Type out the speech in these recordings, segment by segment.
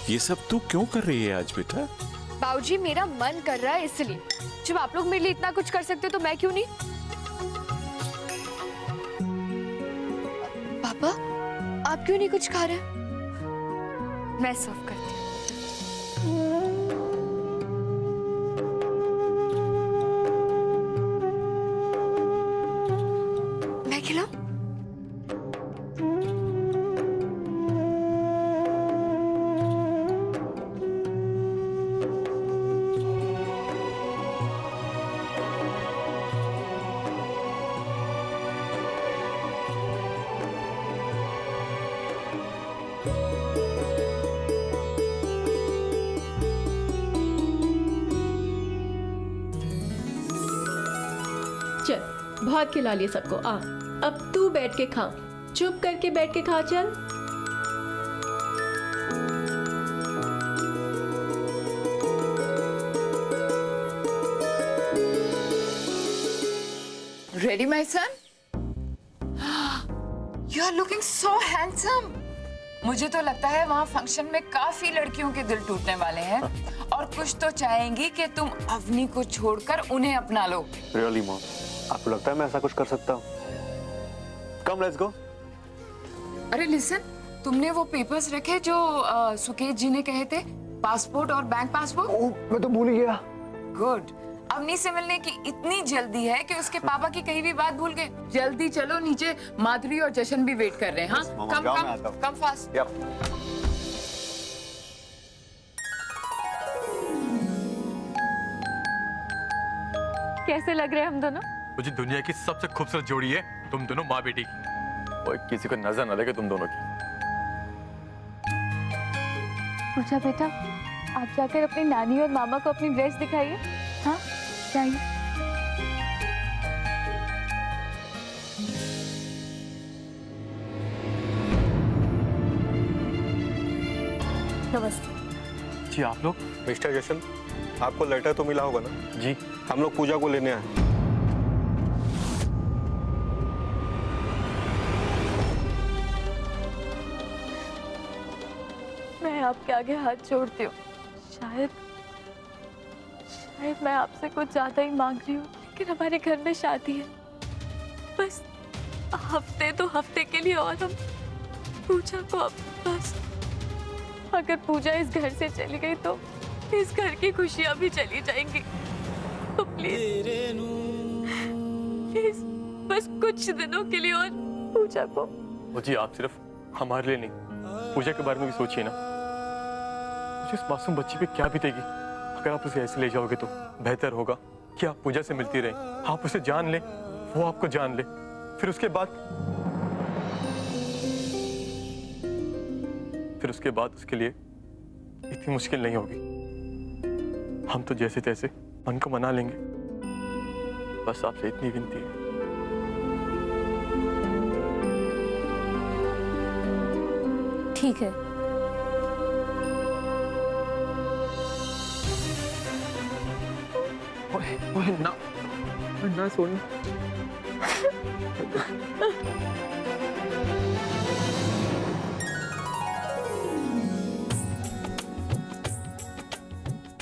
ये सब तू क्यों कर रही है आज बेटा? बाबूजी मेरा मन कर रहा है इसलिए। जब आप लोग मेरे लिए इतना कुछ कर सकते हो तो मैं क्यों नहीं? पापा आप क्यों नहीं कुछ खा रहे? मैं सर्व करती हूँ। मैं खिलाऊं? चल बहुत खिला लिए सबको। आ अब तू बैठ के खा, चुप करके बैठ के खा। चल Ready, my son? You are looking so handsome. मुझे तो लगता है वहाँ फंक्शन में काफी लड़कियों के दिल टूटने वाले हैं और कुछ तो चाहेंगी कि तुम अवनी को छोड़कर उन्हें अपना लो। Really, Mom? आपको लगता है मैं ऐसा कुछ कर सकता हूँ? Come, let's go. अरे लिसन, तुमने वो पेपर्स रखे जो सुकेश जी ने कहे थे, पासपोर्ट और बैंक पासबुक? मैं तो भूल ही गया। गुड। अवनी से मिलने की इतनी जल्दी है कि उसके पापा की कही भी बात भूल गए। जल्दी चलो, नीचे माधुरी और जशन भी वेट कर रहे हैं। हाँ, कम कम कम फास्ट। कैसे लग रहे हैं हम दोनों? मुझे दुनिया की सबसे खूबसूरत जोड़ी है तुम दोनों माँ बेटी की। और किसी को नजर न लगे तुम दोनों की। पूजा बेटा, आप जाकर अपनी नानी और मामा को अपनी ड्रेस दिखाइए। हाँ जाइए। नमस्ते जी आप लोग? मिस्टर जशन, आपको लेटर तो मिला होगा ना? जी। हम लोग पूजा को लेने आए। मैं आपके आगे हाथ जोड़ती हूँ। शायद मैं आपसे कुछ ज्यादा ही मांग रही हूँ, लेकिन हमारे घर में शादी है। बस हफ्ते के लिए और हम पूजा को बस, अगर पूजा इस घर से चली गई तो इस घर की खुशियाँ भी चली जाएंगी। तो प्लीज बस कुछ दिनों के लिए और पूजा को। जी आप सिर्फ हमारे लिए नहीं, पूजा के बारे में भी सोचिए ना। मुझे इस मासूम बच्ची पे क्या बीतेगी अगर आप उसे ऐसे ले जाओगे। तो बेहतर होगा कि आप पूजा से मिलती रहें, आप उसे जान ले, वो आपको जान ले, फिर उसके बाद उसके लिए इतनी मुश्किल नहीं होगी। हम तो जैसे तैसे मन को मना लेंगे। बस आपसे इतनी विनती है। ठीक है। ओए ना सोनी।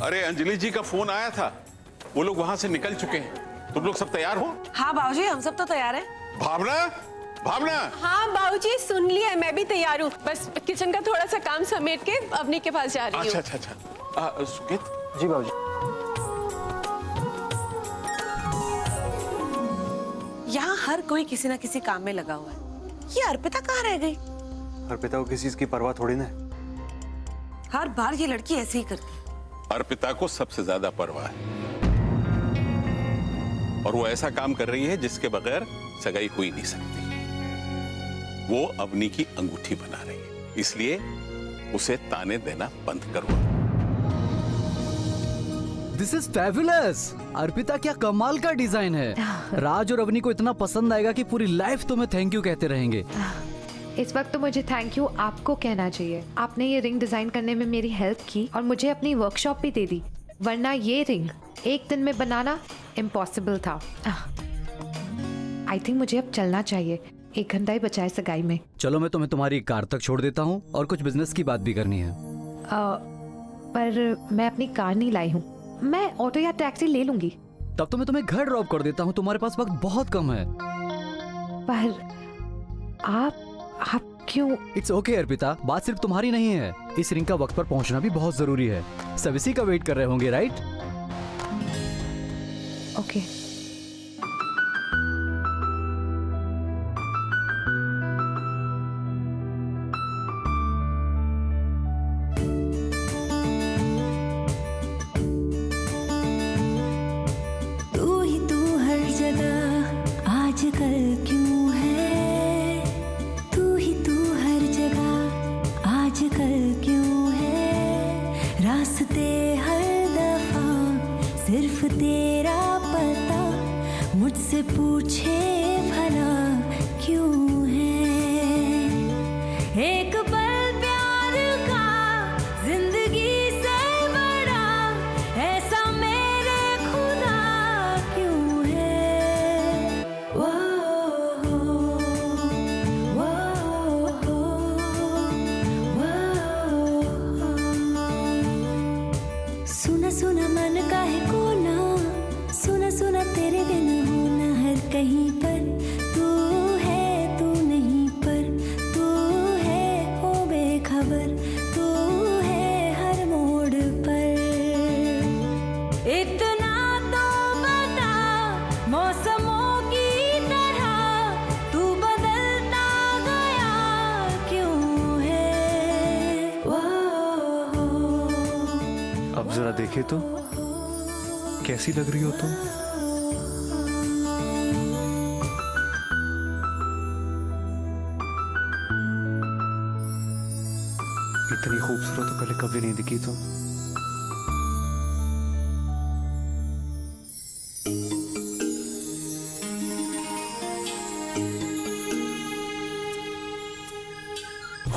अरे अंजलि जी का फोन आया था, वो लोग वहां से निकल चुके हैं। तुम लोग सब तैयार हो? हाँ बाबूजी, हम सब तो तैयार हैं। भावना, भावना। हाँ बाबूजी सुन लिया, मैं भी तैयार हूँ। बस किचन का थोड़ा सा काम समेट के अवनी के पास जा रही हूँ। अच्छा। सुकेत। जी बाबूजी। यहाँ हर कोई किसी ना किसी काम में लगा हुआ है। ये अर्पिता कहाँ रह गई? अर्पिता को किसी चीज की परवाह थोड़ी ना। हर बार ये लड़की ऐसे ही करती है। अर्पिता को सबसे ज्यादा परवाह है और वो ऐसा काम कर रही है जिसके बगैर सगाई हो ही नहीं सकती। वो अवनी की अंगूठी बना रही है, इसलिए उसे ताने देना बंद करो। This is fabulous. अर्पिता क्या कमाल का डिजाइन है। राज और अवनी को इतना पसंद आएगा कि पूरी लाइफ तुम्हें थैंक यू कहते रहेंगे। इस वक्त तो मुझे थैंक यू आपको कहना चाहिए। आपने ये रिंग डिजाइन करने में मेरी हेल्प की और मुझे अपनी वर्कशॉप भी दे दी, वरना ये रिंग एक दिन में बनाना इम्पॉसिबल था। आई थिंक मुझे अब चलना चाहिए, 1 घंटा ही बचा है सगाई में। चलो मैं तुम्हें तुम्हारी कार तक छोड़ देता हूँ और कुछ बिजनेस की बात भी करनी है। पर मैं अपनी कार नहीं लाई हूँ। मैं ऑटो या टैक्सी ले लूंगी। तब तो मैं तुम्हें घर ड्रॉप कर देता हूँ, तुम्हारे पास वक्त बहुत कम है। पर आप क्यों? इट्स ओके अर्पिता, बात सिर्फ तुम्हारी नहीं है। इस रिंग का वक्त पर पहुंचना भी बहुत जरूरी है। सब इसी का वेट कर रहे होंगे, राइट? ओके। तू ही तू हर जगह आजकल क्यों है, तू ही तू हर जगह आजकल क्यों है, रास्ते हर दफा सिर्फ तेरा पता, मुझसे पूछे भला क्यों है, एक पल प्यार का जिंदगी से बड़ा, ऐसा मेरे खुदा क्यों है, वो सुना सुना मन का है कोना, सुना सुना तेरे बिन होना हर कहीं पर, तू है तू नहीं पर, तू है हो बेखबर, तू है हर मोड़ पर, इतना तो बता मौसमों की तरह, तू बदलता गया क्यों है, वो अब जरा देखे तो कैसी लग रही हो तुम। इतनी खूबसूरत तो पहले कभी नहीं दिखी तुम।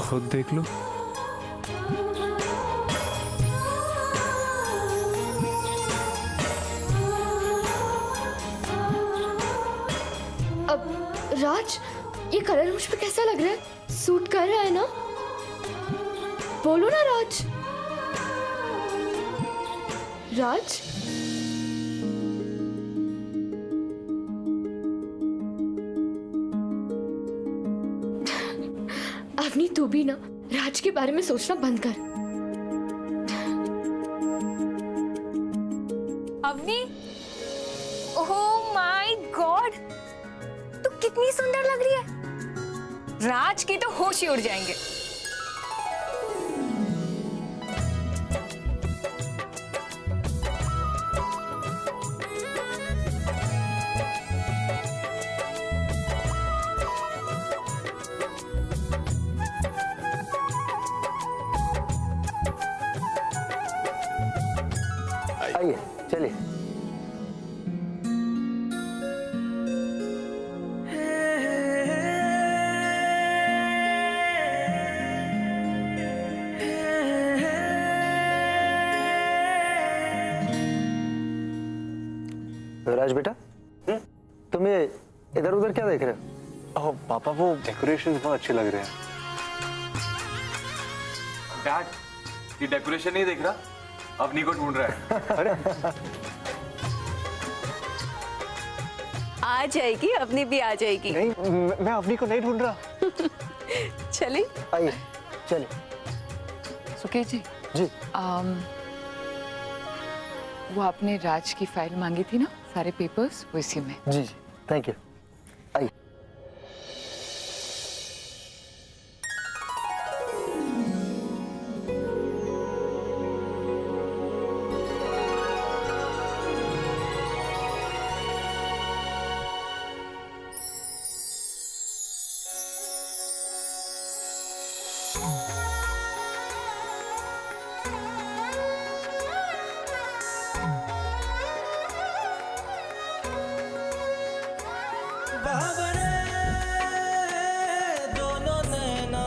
खुद देख लो। अब राज, ये कलर मुझ पे कैसा लग रहा है? सूट कर रहा है ना? बोलो ना राज। राज, अवनी तू भी ना राज के बारे में सोचना बंद कर। अवनी, ओह माय गॉड, तू कितनी सुंदर लग रही है। राज की तो होश ही उड़ जाएंगे। आइए चलिए। राज बेटा, तुम ये इधर उधर क्या देख रहे हो? ओह पापा, वो डेकोरेशंस बहुत अच्छे लग रहे हैं। डैड, ये डेकोरेशन नहीं देख रहा, अवनी को ढूंढ रहा है। अरे आ जाएगी, अवनी भी आ जाएगी। नहीं, मैं अवनी को नहीं ढूंढ रहा। चलिए आइए चलिए। सुकेश जी जी वो आपने राज की फाइल मांगी थी ना, सारे पेपर्स वो इसी में। जी जी, थैंक यू। आइए। दोनों नैना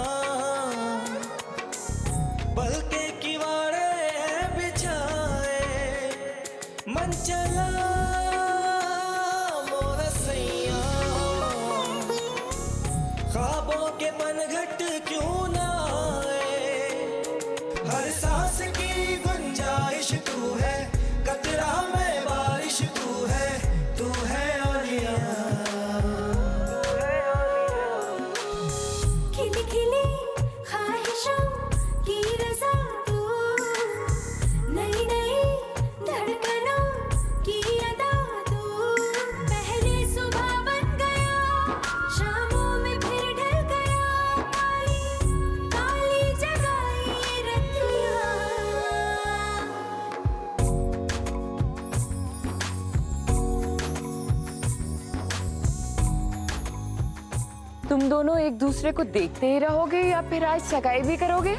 बल्कि किवाड़े बिछाए, मन चला मोर सैया, ख्वाबों के पनघट क्यों ना आए, हर सांस तुम दोनों एक दूसरे को देखते ही रहोगे या फिर आज सगाई भी करोगे?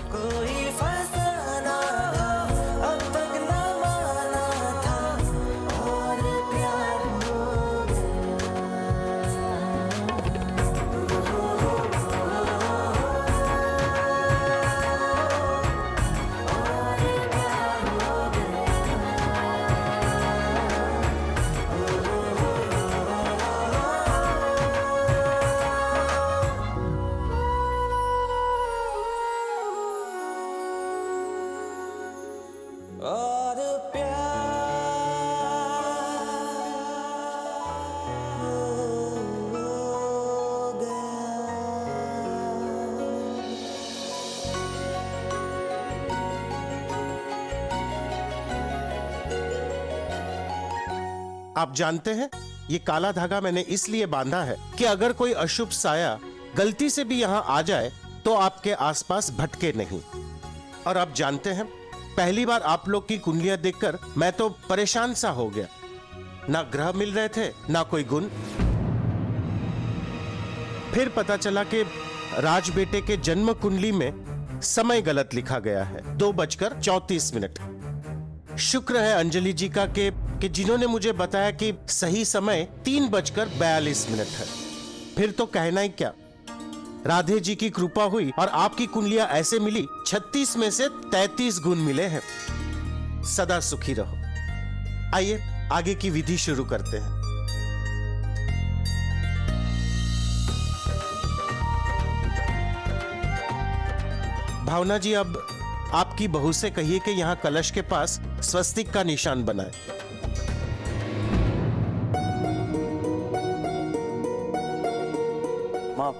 आप जानते हैं, ये काला धागा मैंने इसलिए बांधा है कि अगर कोई अशुभ साया गलती से भी यहाँ आ जाए तो आपके आसपास भटके नहीं। और आप जानते हैं, पहली बार आप लोग की कुंडलियां देखकर मैं तो परेशान सा हो गया। ना ग्रह मिल रहे थे, ना कोई गुण। फिर पता चला कि राज बेटे के जन्म कुंडली में समय गलत लिखा गया है, 2:34। शुक्र है अंजलि जी का कि जिन्होंने मुझे बताया कि सही समय 3:42 है। फिर तो कहना ही क्या, राधे जी की कृपा हुई और आपकी कुंडलियां ऐसे मिली, 36 में से 33 गुण मिले हैं। सदा सुखी रहो। आइए आगे की विधि शुरू करते हैं। भावना जी, अब आपकी बहू से कहिए कि यहाँ कलश के पास स्वस्तिक का निशान बनाए। माँ,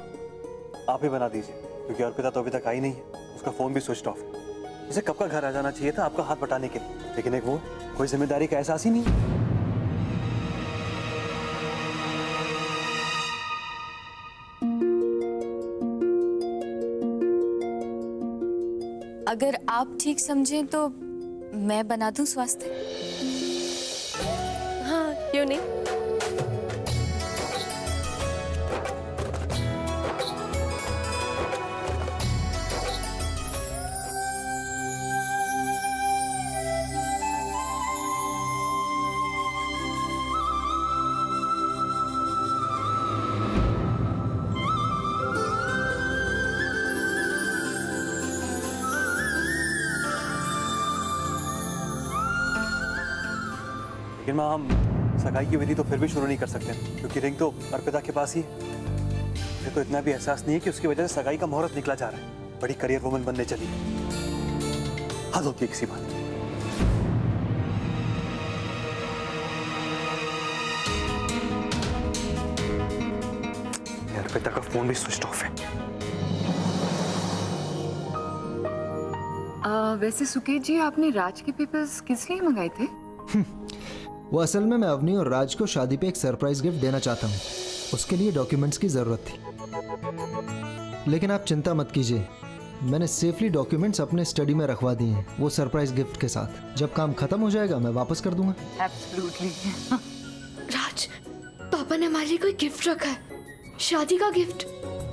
आप ही बना दीजिए, क्योंकि अर्पिता तो अभी तक आई नहीं है। उसका फोन भी स्विच ऑफ है। उसे कब का घर आ जाना चाहिए था आपका हाथ बटाने के लिए, लेकिन एक वो कोई जिम्मेदारी का एहसास ही नहीं। अगर आप ठीक समझें तो मैं बना दूं स्वास्थ्य। हाँ, क्यों नहीं। लेकिन माँ, हम सगाई की विधि तो फिर भी शुरू नहीं कर सकते, क्योंकि रिंग तो अर्पिता के पास ही है। मुझे तो इतना भी एहसास नहीं है कि उसकी वजह से सगाई का मुहूर्त निकला जा रहा है। बड़ी करियर वुमन बनने चली है। हद होती है किसी बात। अर्पिता का फोन भी स्विच ऑफ है। वैसे सुकेत जी, आपने राज के पेपर्स किस लिए मंगाए थे? वो असल में मैं अवनी और राज को शादी पे एक सरप्राइज गिफ्ट देना चाहता हूँ। उसके लिए डॉक्यूमेंट्स की ज़रूरत थी। लेकिन आप चिंता मत कीजिए, मैंने सेफली डॉक्यूमेंट्स अपने स्टडी में रखवा दिए हैं, वो सरप्राइज गिफ्ट के साथ। जब काम खत्म हो जाएगा मैं वापस कर दूंगा। एब्सोल्युटली। राज, पापा ने हमारे लिए कोई गिफ्ट रखा है, शादी का गिफ्ट।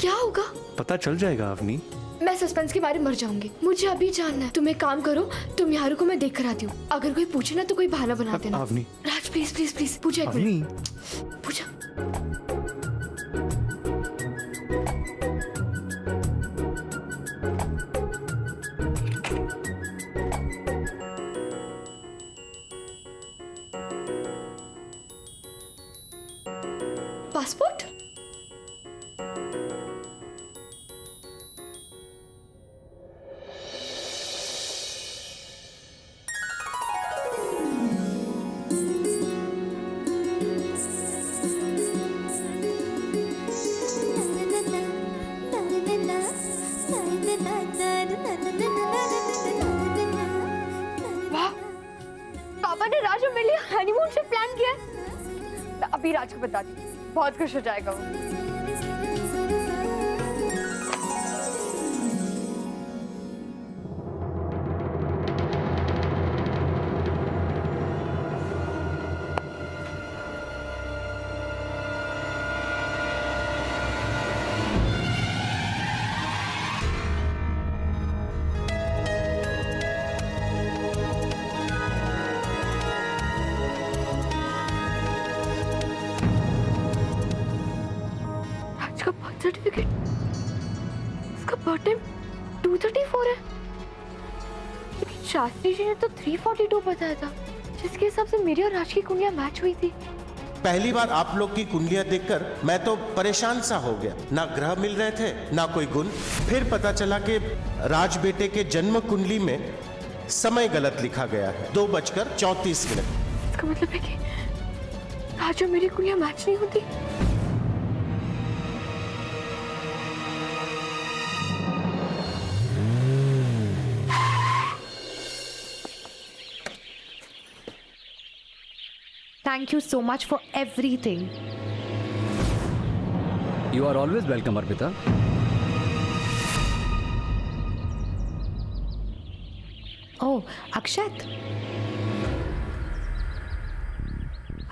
क्या होगा? पता चल जाएगा अवनी। मैं सस्पेंस के बारे में मर जाऊंगी। मुझे अभी जानना है। तुम एक काम करो, तुम यारू को मैं देख कर आती हूँ। अगर कोई पूछे ना तो कोई बहाना बना देना। अवनी। राज प्लीज प्लीज प्लीज पूछा एक मिनट। पूछा। पासपोर्ट? राज और मेरे लिए हनीमून ट्रिप प्लान किया है। अभी राज को बता दी, बहुत खुश हो जाएगा वो। सर्टिफिकेट, इसका बर्थडे 234 है। लेकिन शास्त्री जी ने तो 342 बताया था, जिसके हिसाब से मेरी और राज की कुंडलियां मैच हुई थी। पहली बार आप लोग की कुंडलियां देखकर मैं तो परेशान सा हो गया। ना ग्रह मिल रहे थे, ना कोई गुण। फिर पता चला कि राज बेटे के जन्म कुंडली में समय गलत लिखा गया है, 2:34। इसका मतलब है कि राज और मेरी कुंडलियां मैच नहीं होती। Thank you so much for everything. You are always welcome, Arpita. Oh, अक्षत।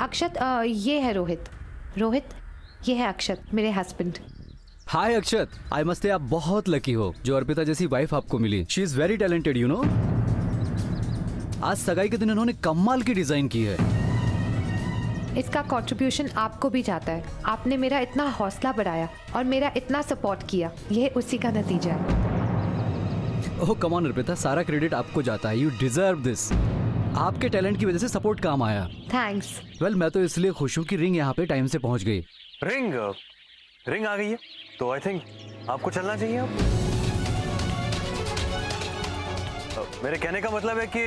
अक्षत, ये है रोहित। रोहित, ये है अक्षत, मेरे husband. Hi Akshat, I must say आप बहुत लकी हो जो अर्पिता जैसी वाइफ आपको मिली। She is very talented, you know. आज सगाई के दिन उन्होंने कमाल की डिजाइन की है। इसका कंट्रीब्यूशन आपको भी जाता है। आपने मेरा इतना हौसला बढ़ाया और मेरा इतना सपोर्ट किया, यह उसी का नतीजा है। ओह कम ऑन अर्पिता, सारा क्रेडिट आपको जाता है। You deserve this. आपके टैलेंट की वजह से सपोर्ट काम आया। थैंक्स। वेल, मैं तो इसलिए खुश हूँ कि रिंग यहाँ पे टाइम से पहुँच गई। रिंग आ गई है तो आई थिंक आपको चलना चाहिए। अब मेरे कहने का मतलब है कि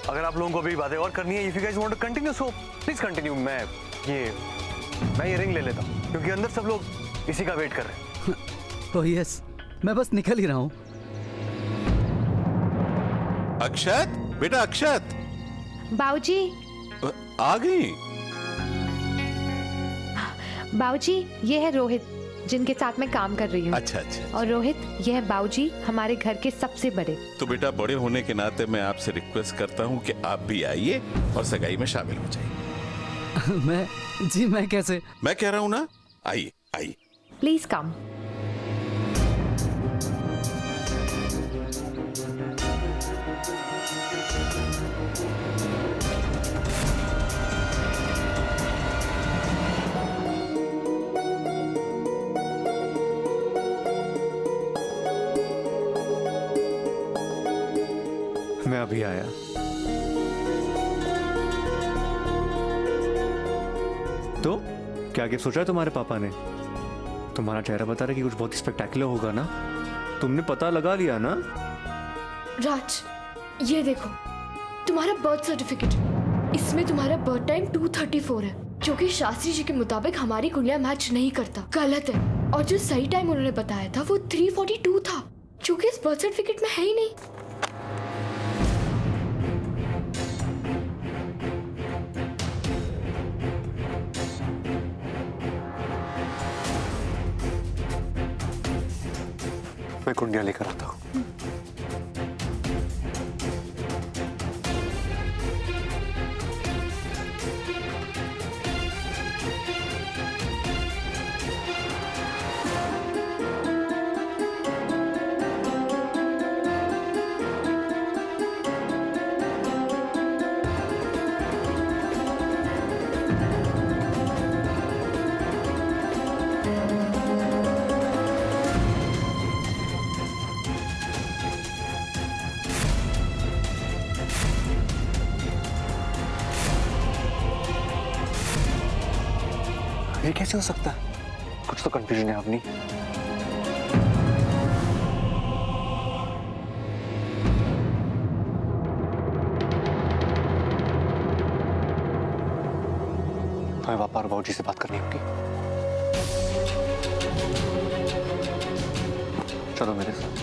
अगर आप लोगों को भी बातें और करनी है, if you guys want to continue, so please continue. मैं ये रिंग ले लेता हूँ क्योंकि अंदर सब लोग इसी का वेट कर रहे हैं। ओह यस, मैं बस निकल ही रहा हूँ। अक्षत, बेटा अक्षत, बाऊजी। आ गई। बाऊजी, ये है रोहित, जिनके साथ मैं काम कर रही हूँ। अच्छा अच्छा। और रोहित, ये है बाऊजी, हमारे घर के सबसे बड़े। तो बेटा, बड़े होने के नाते मैं आपसे रिक्वेस्ट करता हूँ कि आप भी आइए और सगाई में शामिल हो जाइए। मैं कैसे? मैं कह रहा हूँ ना, आइए आइए। Please come. मैं अभी आया। तो क्या क्या सोचा है तुम्हारे पापा ने? तुम्हारा चेहरा बता रहा है कि कुछ बहुत ही स्पेक्टेकुलर होगा ना। तुमने पता लगा लिया ना? राज, ये देखो तुम्हारा बर्थ सर्टिफिकेट। इसमें तुम्हारा बर्थ टाइम 2:34 है, जो कि शास्त्री जी के मुताबिक हमारी कुंडलियां मैच नहीं करता, गलत है। और जो सही टाइम उन्होंने बताया था वो 3:42 था, जो कि इस बर्थ सर्टिफिकेट में है ही नहीं। मैं कुंडियां लेकर आता हूँ। ये कैसे हो सकता है? कुछ तो कंफ्यूजन है अपनी। हमें पापा और बाबूजी से बात करनी होगी। चलो मेरे साथ।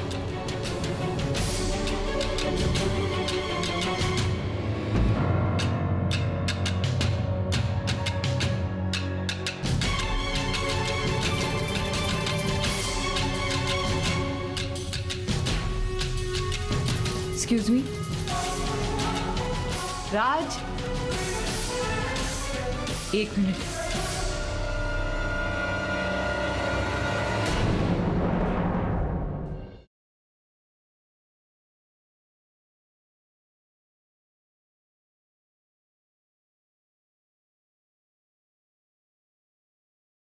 एक्सक्यूज मी, राज, एक मिनट।